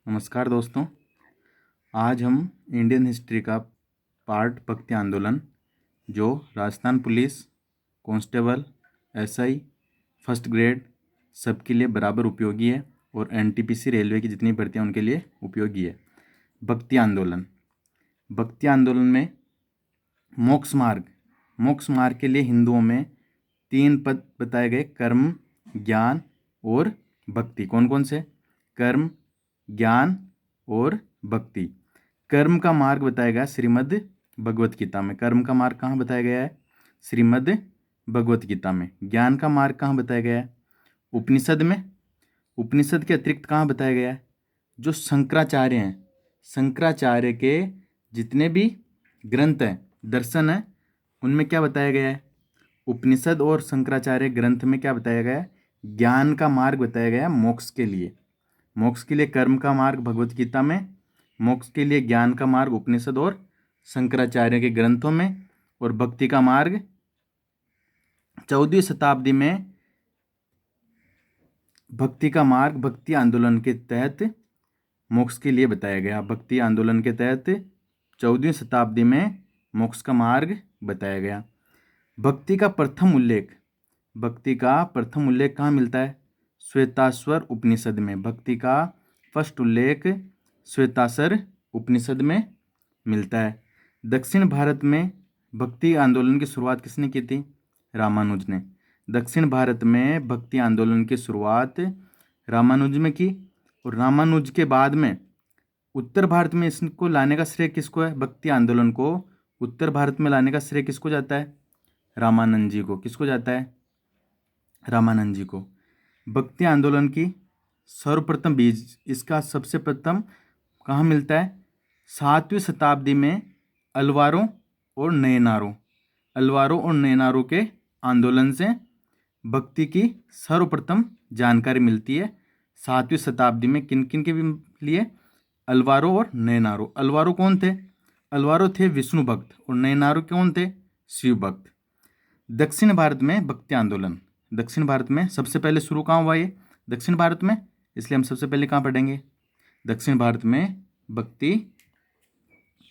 नमस्कार दोस्तों। आज हम इंडियन हिस्ट्री का पार्ट भक्ति आंदोलन जो Rajasthan police constable SI first grade सबके लिए बराबर उपयोगी है और एनटीपीसी रेलवे की जितनी भर्तियां उनके लिए उपयोगी है। भक्ति आंदोलन में मोक्ष मार्ग के लिए हिंदुओं में 3 पद बताए गए: कर्म, ज्ञान और भक्ति। कौन कौन से? कर्म, ज्ञान और भक्ति। कर्म का मार्ग बताया गया श्रीमद् भगवत गीता में। कर्म का मार्ग कहाँ बताया गया है? श्रीमद् भगवत गीता में। ज्ञान का मार्ग कहाँ बताया गया है? उपनिषद में। उपनिषद के अतिरिक्त कहाँ बताया गया है? जो शंकराचार्य हैं, शंकराचार्य के जितने भी ग्रंथ हैं, दर्शन हैं, उनमें क्या बताया गया है? उपनिषद और शंकराचार्य ग्रंथ में क्या बताया गया है? ज्ञान का मार्ग बताया गया है मोक्ष के लिए। मोक्ष के लिए कर्म का मार्ग भगवत गीता में, मोक्ष के लिए ज्ञान का मार्ग उपनिषद और शंकराचार्य के ग्रंथों में, और भक्ति का मार्ग 14वीं शताब्दी में भक्ति का मार्ग भक्ति आंदोलन के तहत मोक्ष के लिए बताया गया। भक्ति आंदोलन के तहत 14वीं शताब्दी में मोक्ष का मार्ग बताया गया। भक्ति का प्रथम उल्लेख कहाँ मिलता है? श्वेताश्वर उपनिषद में। भक्ति का फर्स्ट उल्लेख श्वेताश्वर उपनिषद में मिलता है। दक्षिण भारत में भक्ति आंदोलन की शुरुआत किसने की थी? रामानुज ने। दक्षिण भारत में भक्ति आंदोलन की शुरुआत रामानुज में की, और रामानुज के बाद में उत्तर भारत में इसको लाने का श्रेय किसको है? भक्ति आंदोलन को उत्तर भारत में लाने का श्रेय किसको जाता है? रामानंद जी को। किसको जाता है? रामानंद जी को। भक्ति आंदोलन की सर्वप्रथम बीज इसका सबसे प्रथम कहाँ मिलता है? 7वीं शताब्दी में अलवारों और नयनारों के आंदोलन से भक्ति की सर्वप्रथम जानकारी मिलती है। 7वीं शताब्दी में किन किन के लिए? अलवारों और नयनारों। अलवारों कौन थे? अलवारों थे विष्णु भक्त, और नयनारों कौन थे? शिव भक्त। दक्षिण भारत में भक्ति आंदोलन, दक्षिण भारत में सबसे पहले शुरू कहाँ हुआ? ये दक्षिण भारत में, इसलिए हम सबसे पहले कहाँ पढ़ेंगे? दक्षिण भारत में भक्ति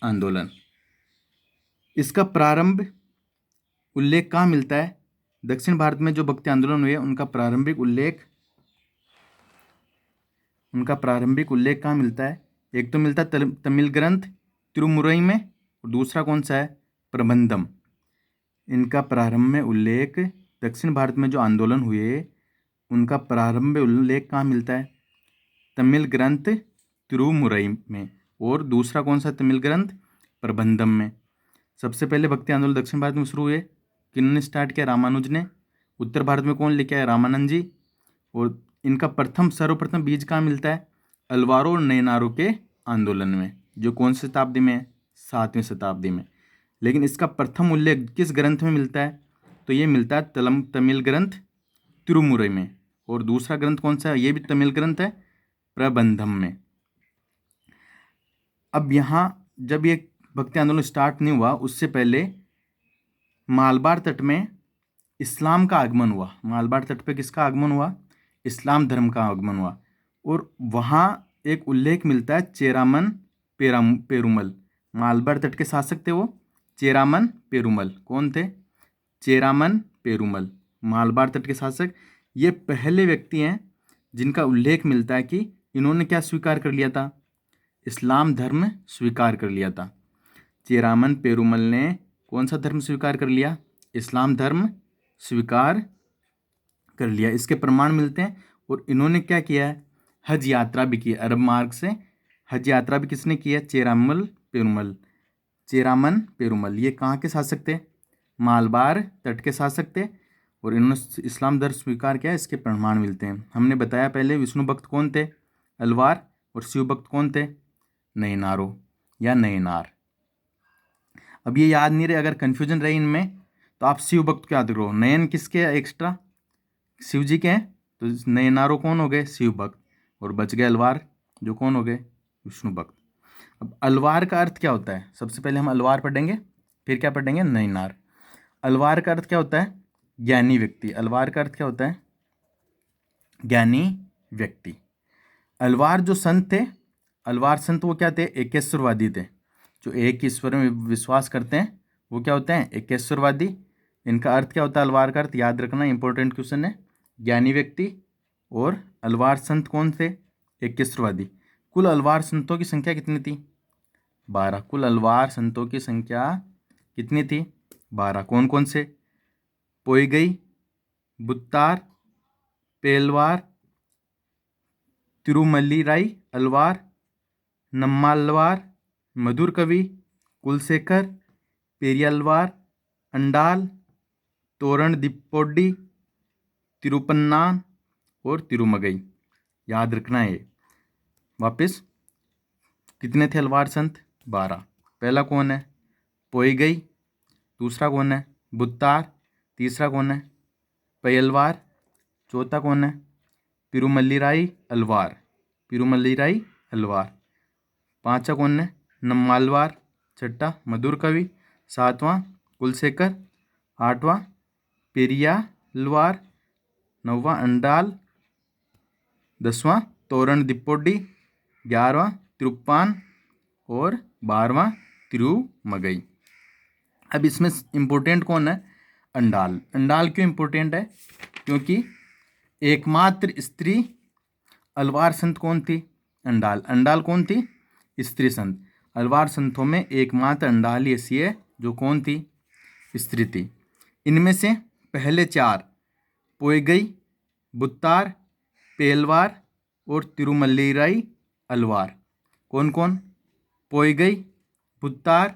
आंदोलन। इसका प्रारंभ उल्लेख कहाँ मिलता है? दक्षिण भारत में जो भक्ति आंदोलन हुए उनका प्रारंभिक उल्लेख कहाँ मिलता है? एक तो मिलता है तमिल ग्रंथ तिरुमुरई में, और दूसरा कौन सा है? प्रबंधम। इनका प्रारंभ में उल्लेख, दक्षिण भारत में जो आंदोलन हुए उनका प्रारंभ उल्लेख कहाँ मिलता है? तमिल ग्रंथ तिरुमुरई में, और दूसरा कौन सा तमिल ग्रंथ? प्रबंधम में। सबसे पहले भक्ति आंदोलन दक्षिण भारत में शुरू हुए। किन्होंने स्टार्ट किया? रामानुज ने। उत्तर भारत में कौन लेके आया? रामानंद जी। और इनका सर्वप्रथम बीज कहाँ मिलता है? अलवारों और नयनारों के आंदोलन में, जो कौन सी शताब्दी में है? 7वीं शताब्दी में। लेकिन इसका प्रथम उल्लेख किस ग्रंथ में मिलता है? तो ये मिलता है तमिल ग्रंथ तिरुमुरई में, और दूसरा ग्रंथ कौन सा है? ये भी तमिल ग्रंथ है, प्रबंधम में। अब यहाँ जब ये भक्ति आंदोलन स्टार्ट नहीं हुआ, उससे पहले मालबार तट में इस्लाम का आगमन हुआ। मालबार तट पे किसका आगमन हुआ? इस्लाम धर्म का आगमन हुआ। और वहाँ एक उल्लेख मिलता है चेरामन पेरुमल। मालबार तट के शासक थे वो चेरामन पेरुमल। कौन थे? चेरामन पेरुमल, मालबार तट के शासक। ये पहले व्यक्ति हैं जिनका उल्लेख मिलता है कि इन्होंने क्या स्वीकार कर लिया था? इस्लाम धर्म स्वीकार कर लिया था। चेरामन पेरुमल ने कौन सा धर्म स्वीकार कर लिया? इस्लाम धर्म स्वीकार कर लिया। इसके प्रमाण मिलते हैं। और इन्होंने क्या किया है? हज यात्रा भी की है। अरब मार्ग से हज यात्रा भी किसने की है? चेरामन पेरुमल। ये कहाँ के शासक थे? मालबार तट के शासक थे, और इन्होंने इस्लाम धर्म स्वीकार किया। इसके प्रमाण मिलते हैं। हमने बताया पहले विष्णु भक्त कौन थे? अलवार। और शिव भक्त कौन थे? नयनारों या नयनार। अब ये याद नहीं रहे, अगर कन्फ्यूजन रही इनमें तो आप शिव भक्त को याद करो। नयन किसके एक्स्ट्रा? शिव जी के हैं, तो नयनारों कौन हो गए? शिव भक्त। और बच गए अलवार, जो कौन हो गए? विष्णु भक्त। अब अलवार का अर्थ क्या होता है? सबसे पहले हम अलवार पढ़ेंगे, फिर क्या पढ़ेंगे? नयनार। अलवार का अर्थ क्या होता है? ज्ञानी व्यक्ति। अलवार का अर्थ क्या होता है? ज्ञानी व्यक्ति। अलवार जो संत थे अलवार संत वो क्या थे? एकेश्वरवादी थे। जो एक ईश्वर में विश्वास करते हैं वो क्या होते हैं? एकेश्वरवादी। इनका अर्थ क्या होता है? अलवार का अर्थ याद रखना, इंपॉर्टेंट क्वेश्चन है। ज्ञानी व्यक्ति। और अलवार संत कौन थे? एकेश्वरवादी। कुल अलवार संतों की संख्या कितनी थी? 12। कुल अलवार संतों की संख्या कितनी थी? 12। कौन कौन से? पोईगई, बुत्तार, पेलवार, तिरुमल्लीराई अलवार, नम्मालवार, मधुर कवि, कुलशेखर, पेरियालवार, अंडाल, तोरण दिप्पोड्डी, तिरुपन्नान और तिरुमगई। याद रखना है। वापस, कितने थे अलवार संत? 12। पहला कौन है? पोईगई। दूसरा कौन है? बुत्तार। तीसरा कौन है? पेयलवार। चौथा कौन है? तिरुमल्लीराई अलवार। तिरुमल्लीराई अलवार। पांचवा कौन है? नम्मालवार। छठा मधुर कवि। सातवां कुलशेखर। आठवां पेरियालवार। नौवां अंडाल। 10वां तोरण दिप्पोड्डी। 11वां तिरुप्पान और 12वां तिरुमगई। अब इसमें इम्पोर्टेंट कौन है? अंडाल। अंडाल क्यों इम्पोर्टेंट है? क्योंकि एकमात्र स्त्री अलवार संत कौन थी? अंडाल। अंडाल कौन थी? स्त्री संत। अलवार संतों में एकमात्र अंडाल ही ऐसी है जो कौन थी? स्त्री थी। इनमें से पहले 4 पोईगई, बुत्तार, पेलवार और तिरुमल्लीराई अलवार। कौन कौन? पोईगई, बुत्तार,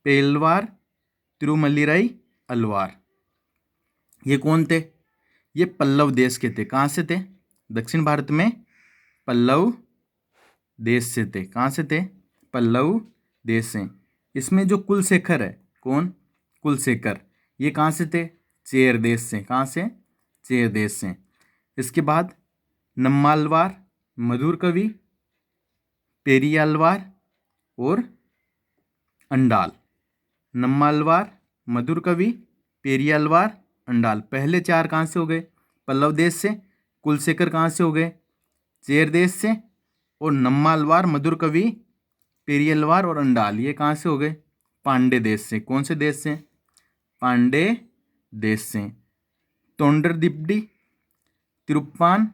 पेलवार, तिरुमल्लीराई अलवार। ये कौन थे? ये पल्लव देश के थे। कहाँ से थे? दक्षिण भारत में पल्लव देश से थे। कहाँ से थे? पल्लव देश से। इसमें जो कुलशेखर है, कौन? कुलशेखर, ये कहाँ से थे? चेर देश से। कहाँ से? चेर देश से। इसके बाद नम्मालवार, मधुर कवि, पेरियालवार और अंडाल। नम्मालवार, मधुर कवि, पेरियालवार, अंडाल। पहले 4 कहाँ से हो गए? पल्लव देश से। कुलशेखर कहाँ से हो गए? चेर देश से। और नम्मालवार, मधुर कवि, पेरियालवार और अंडाल ये कहाँ से हो गए? पांडे देश से। कौन से देश से? पांडे देश से। तोंडरदिप्डी, तिरुप्पान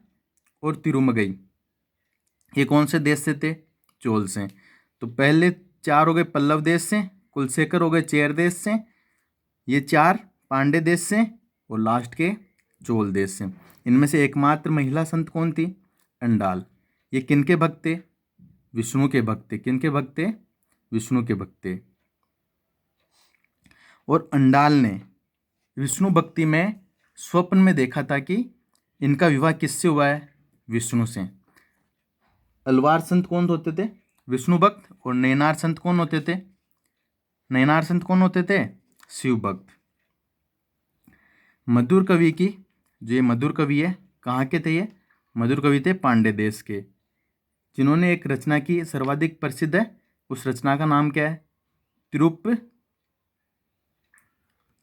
और तिरुमगई ये कौन से देश से थे? चोल से। तो पहले 4 हो गए पल्लव देश से, कुलशेखर हो गए चेर देश से, ये 4 पांडे देश से और लास्ट के चोल देश से। इनमें से एकमात्र महिला संत कौन थी? अंडाल। ये किनके भक्त थे? विष्णु के भक्त थे। किनके भक्त थे? विष्णु के भक्त थे। और अंडाल ने विष्णु भक्ति में स्वप्न में देखा था कि इनका विवाह किससे हुआ है? विष्णु से। अलवार संत कौन होते थे? विष्णु भक्त। और नैनार संत कौन होते थे? नैनार संत कौन होते थे? शिव भक्त। मधुर कवि की, जो ये मधुर कवि है, कहाँ के थे ये? मधुर कवि थे पांडे देश के। जिन्होंने एक रचना की सर्वाधिक प्रसिद्ध है, उस रचना का नाम क्या है?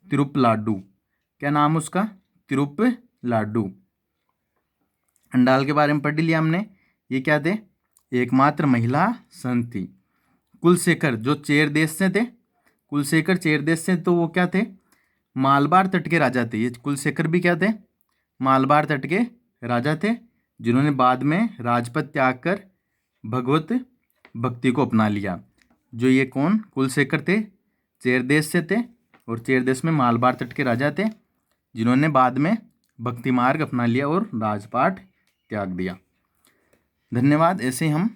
तिरुप्पलाड्डू। क्या नाम उसका? तिरुप्पलाड्डू। अंडाल के बारे में पढ़ लिया हमने। ये क्या थे? एकमात्र महिला संत थी। कुलशेखर जो चेर देश से थे, कुलशेखर चेर देश से, तो वो क्या थे? मालबार तट के राजा थे। ये कुलशेखर भी क्या थे? मालबार तट के राजा थे, जिन्होंने बाद में राजपद त्याग कर भगवत भक्ति को अपना लिया। जो ये कौन? कुलशेखर थे, चेर देश से थे और चेर देश में मालबार तट के राजा थे, जिन्होंने बाद में भक्ति मार्ग अपना लिया और राजपाट त्याग दिया। धन्यवाद। ऐसे ही हम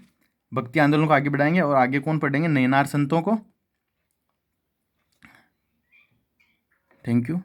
भक्ति आंदोलन को आगे बढ़ाएंगे। और आगे कौन पढ़ेंगे? नैनार संतों को। Thank you.